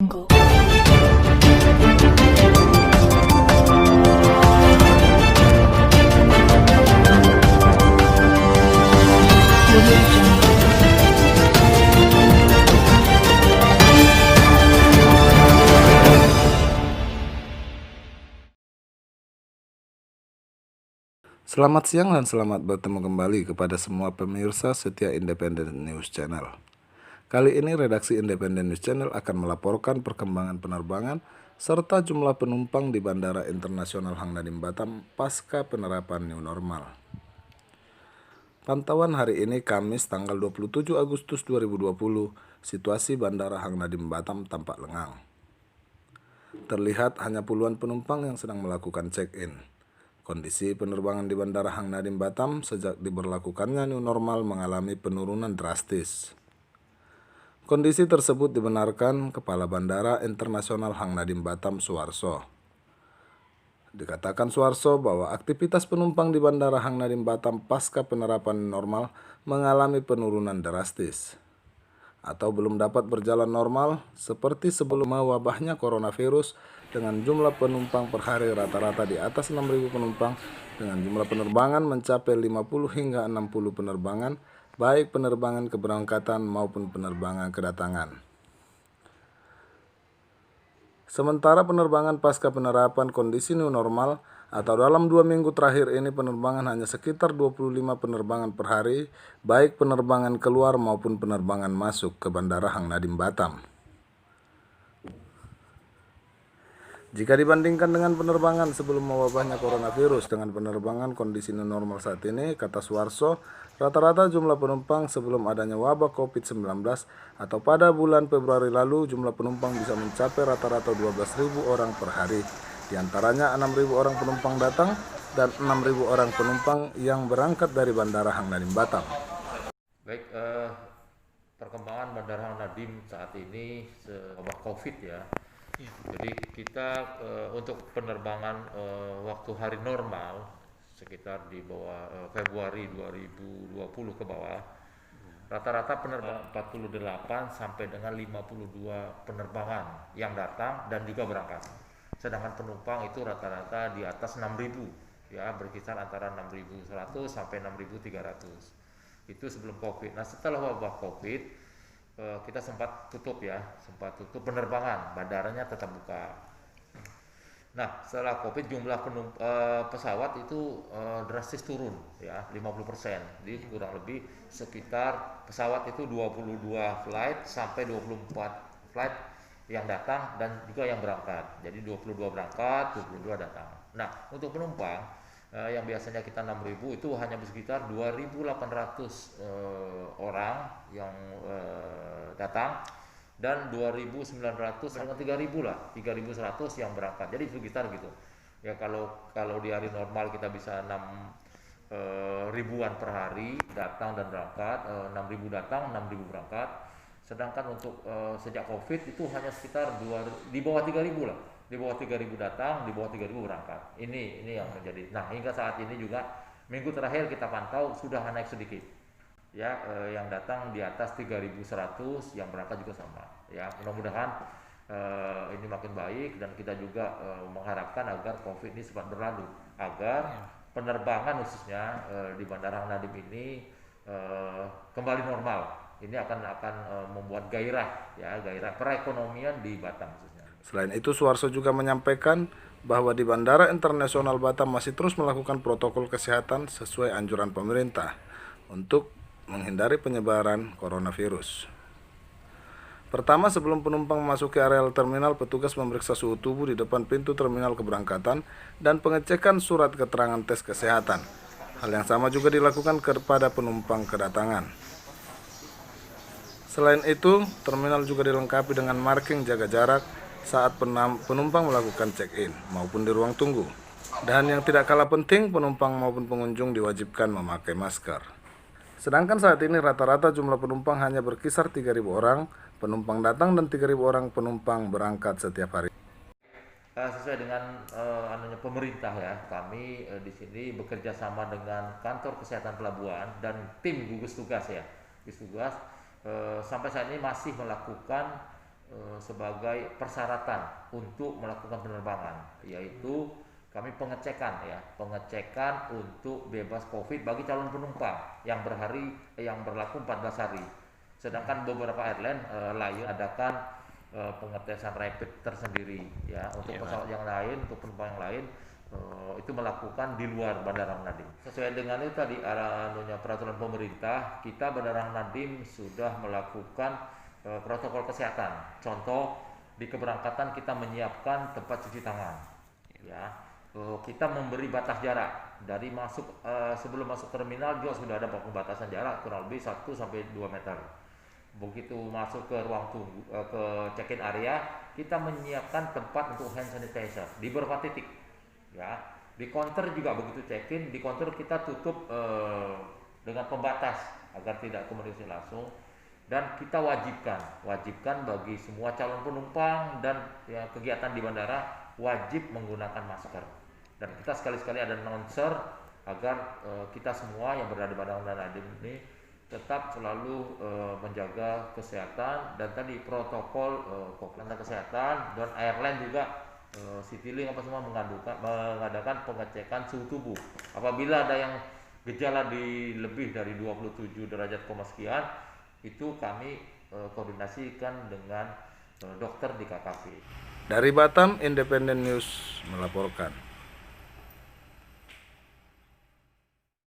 Jungle. Audio Jungle. Selamat siang dan selamat bertemu kembali kepada semua pemirsa setia Independent News Channel. Kali ini redaksi Independent News Channel akan melaporkan perkembangan penerbangan serta jumlah penumpang di Bandara Internasional Hang Nadiem Batam pasca penerapan new normal. Pantauan hari ini Kamis tanggal 27 Agustus 2020, situasi Bandara Hang Nadiem Batam tampak lengang. Terlihat hanya puluhan penumpang yang sedang melakukan check-in. Kondisi penerbangan di Bandara Hang Nadiem Batam sejak diberlakukannya new normal mengalami penurunan drastis. Kondisi tersebut dibenarkan Kepala Bandara Internasional Hang Nadiem Batam Suharso. Dikatakan Suharso bahwa aktivitas penumpang di Bandara Hang Nadiem Batam pasca penerapan normal mengalami penurunan drastis atau belum dapat berjalan normal seperti sebelum wabahnya coronavirus dengan jumlah penumpang per hari rata-rata di atas 6.000 penumpang dengan jumlah penerbangan mencapai 50 hingga 60 penerbangan baik penerbangan keberangkatan maupun penerbangan kedatangan. Sementara penerbangan pasca penerapan kondisi new normal atau dalam 2 minggu terakhir ini penerbangan hanya sekitar 25 penerbangan per hari, baik penerbangan keluar maupun penerbangan masuk ke Bandara Hang Nadiem Batam. Jika dibandingkan dengan penerbangan sebelum mewabahnya coronavirus dengan penerbangan kondisi new normal saat ini, kata Suharso, rata-rata jumlah penumpang sebelum adanya wabah COVID-19 atau pada bulan Februari lalu jumlah penumpang bisa mencapai rata-rata 12.000 orang per hari. Di antaranya 6.000 orang penumpang datang dan 6.000 orang penumpang yang berangkat dari Bandara Hang Nadiem Batam. Baik, perkembangan Bandara Hang Nadiem saat ini wabah COVID ya. Jadi kita untuk penerbangan waktu hari normal sekitar di bawah Februari 2020 ke bawah, rata-rata penerbangan 48 sampai dengan 52 penerbangan yang datang dan juga berangkat. Sedangkan penumpang itu rata-rata di atas 6.000 ya, berkisar antara 6.100 sampai 6.300. Itu sebelum Covid. Nah, setelah wabah Covid kita sempat tutup penerbangan, bandaranya tetap buka. Nah, setelah Covid jumlah pesawat itu drastis turun ya, 50%. Jadi kurang lebih sekitar pesawat itu 22 flight sampai 24 flight yang datang dan juga yang berangkat. Jadi 22 berangkat, 22 datang. Nah, untuk penumpang yang biasanya kita 6.000 itu hanya sekitar 2.800 orang yang datang dan 2.900 dengan 3.000 lah, 3.100 yang berangkat. Jadi sekitar gitu. Ya kalau di hari normal kita bisa 6 ribuan per hari datang dan berangkat, 6.000 datang, 6.000 berangkat. Sedangkan untuk sejak Covid itu hanya sekitar di bawah 3.000 lah. Di bawah 3.000 datang, di bawah 3.000 berangkat. Ini yang menjadi. Nah, hingga saat ini juga minggu terakhir kita pantau sudah naik sedikit. Ya, yang datang di atas 3.100, yang berangkat juga sama. Ya, mudah-mudahan ini makin baik dan kita juga mengharapkan agar Covid ini cepat berlalu, agar penerbangan khususnya di Bandara Hang Nadiem ini kembali normal. Ini akan membuat gairah perekonomian di Batam khususnya. Selain itu, Suharso juga menyampaikan bahwa di Bandara Internasional Batam masih terus melakukan protokol kesehatan sesuai anjuran pemerintah untuk menghindari penyebaran coronavirus. Pertama, sebelum penumpang memasuki areal terminal, petugas memeriksa suhu tubuh di depan pintu terminal keberangkatan dan pengecekan surat keterangan tes kesehatan. Hal yang sama juga dilakukan kepada penumpang kedatangan. Selain itu, terminal juga dilengkapi dengan marking jaga jarak saat penumpang melakukan check-in maupun di ruang tunggu. Dan yang tidak kalah penting, penumpang maupun pengunjung diwajibkan memakai masker. Sedangkan saat ini rata-rata jumlah penumpang hanya berkisar 3.000 orang penumpang datang dan 3.000 orang penumpang berangkat setiap hari. Sesuai dengan pemerintah ya, kami di sini bekerja sama dengan kantor kesehatan pelabuhan dan tim gugus tugas ya. Gugus tugas sampai saat ini masih melakukan sebagai persyaratan untuk melakukan penerbangan, yaitu kami pengecekan untuk bebas COVID bagi calon penumpang yang berlaku 14 hari. Sedangkan beberapa airline lain adakan pengetesan rapid tersendiri ya untuk pesawat yang lain, untuk penumpang yang lain itu melakukan di luar Bandara Hang Nadiem. Sesuai dengan itu tadi peraturan pemerintah, kita Bandara Hang Nadiem sudah melakukan protokol kesehatan. Contoh di keberangkatan kita menyiapkan tempat cuci tangan. Ya, kita memberi batas jarak dari sebelum masuk terminal juga sudah ada pembatasan jarak kurang lebih 1 sampai 2 meter. Begitu masuk ke ruang tunggu ke check-in area, kita menyiapkan tempat untuk hand sanitizer di beberapa titik. Ya, di counter juga begitu check-in, di counter kita tutup dengan pembatas agar tidak komunikasi langsung, dan kita wajibkan bagi semua calon penumpang dan ya, kegiatan di bandara wajib menggunakan masker. Dan kita sekali-sekali ada announcer agar kita semua yang berada di Bandara Hang Nadiem ini tetap selalu menjaga kesehatan dan tadi protokol kesehatan, dan airline juga Citylink semua mengadakan pengecekan suhu tubuh. Apabila ada yang gejala di lebih dari 27 derajat sekian, itu kami koordinasikan dengan dokter di KKP. Dari Batam, Independent News melaporkan.